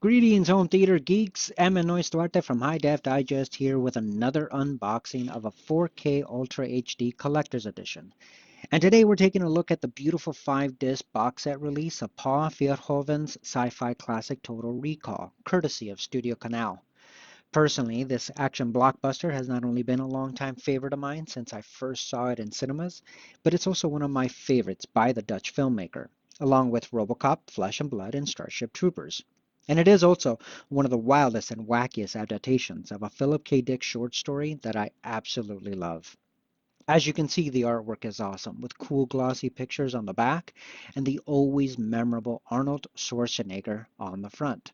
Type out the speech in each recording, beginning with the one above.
Greetings, home theater geeks. Eminois Duarte from High Def Digest here with another unboxing of a 4K Ultra HD Collector's Edition. And today we're taking a look at the beautiful 5-disc box set release of Paul Verhoeven's sci-fi classic Total Recall, courtesy of Studio Canal. Personally, this action blockbuster has not only been a longtime favorite of mine since I first saw it in cinemas, but it's also one of my favorites by the Dutch filmmaker, along with RoboCop, Flesh and Blood, and Starship Troopers. And it is also one of the wildest and wackiest adaptations of a Philip K. Dick short story that I absolutely love. As you can see, the artwork is awesome, with cool glossy pictures on the back and the always memorable Arnold Schwarzenegger on the front.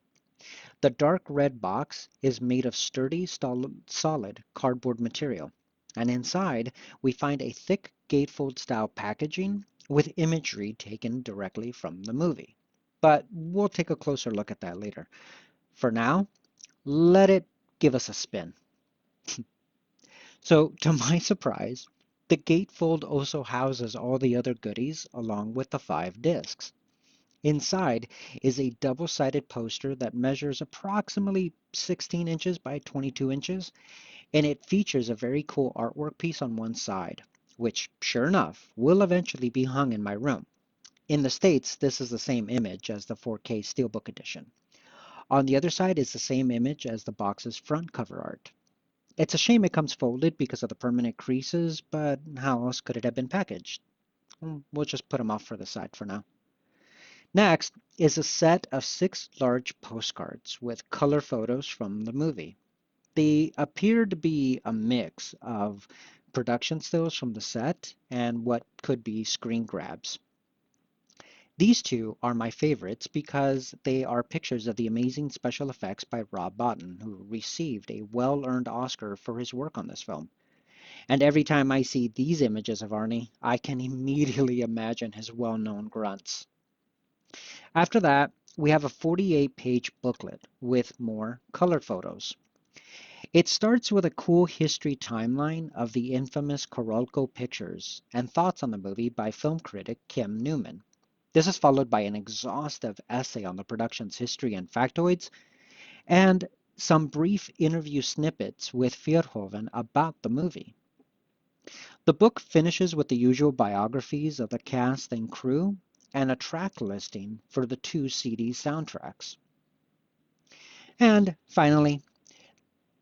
The dark red box is made of sturdy, solid cardboard material, and inside we find a thick gatefold style packaging with imagery taken directly from the movie. But we'll take a closer look at that later. For now, let it give us a spin. So, to my surprise, the gatefold also houses all the other goodies along with the 5 discs. Inside is a double-sided poster that measures approximately 16 inches by 22 inches, and it features a very cool artwork piece on one side, which, sure enough, will eventually be hung in my room. In the States, this is the same image as the 4K Steelbook edition. On the other side is the same image as the box's front cover art. It's a shame it comes folded because of the permanent creases, but how else could it have been packaged? We'll just put them off for the side for now. Next is a set of 6 large postcards with color photos from the movie. They appear to be a mix of production stills from the set and what could be screen grabs. These two are my favorites because they are pictures of the amazing special effects by Rob Bottin, who received a well-earned Oscar for his work on this film. And every time I see these images of Arnie, I can immediately imagine his well-known grunts. After that, we have a 48-page booklet with more color photos. It starts with a cool history timeline of the infamous Korolko pictures and thoughts on the movie by film critic Kim Newman. This is followed by an exhaustive essay on the production's history and factoids, and some brief interview snippets with Verhoeven about the movie. The book finishes with the usual biographies of the cast and crew and a track listing for the 2 CD soundtracks. And finally,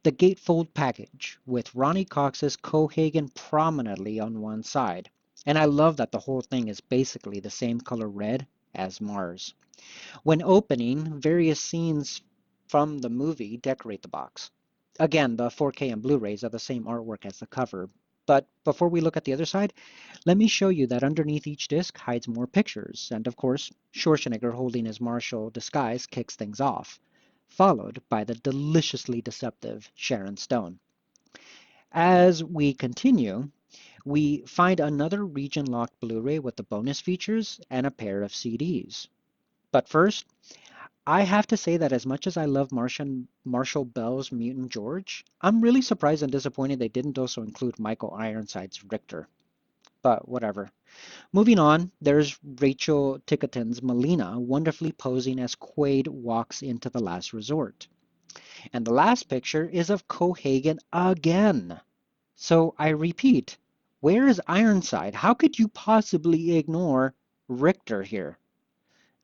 the gatefold package with Ronnie Cox's Cohagen prominently on one side. And I love that the whole thing is basically the same color red as Mars. When opening, various scenes from the movie decorate the box. Again, the 4K and Blu-rays are the same artwork as the cover. But before we look at the other side, let me show you that underneath each disc hides more pictures. And of course, Schwarzenegger holding his martial disguise kicks things off, followed by the deliciously deceptive Sharon Stone. As we continue, we find another region-locked Blu-ray with the bonus features and a pair of CDs. But first, I have to say that as much as I love Marshall Bell's Mutant George, I'm really surprised and disappointed they didn't also include Michael Ironside's Richter. But whatever. Moving on, there's Rachel Ticotin's Melina wonderfully posing as Quaid walks into the last resort. And the last picture is of Cohagen again. So I repeat, where is Ironside? How could you possibly ignore Richter here?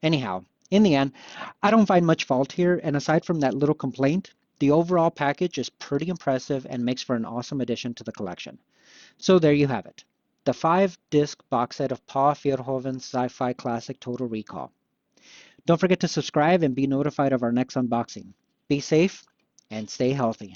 Anyhow, in the end, I don't find much fault here, and aside from that little complaint, the overall package is pretty impressive and makes for an awesome addition to the collection. So there you have it. The 5-disc box set of Paul Verhoeven's sci-fi classic Total Recall. Don't forget to subscribe and be notified of our next unboxing. Be safe and stay healthy.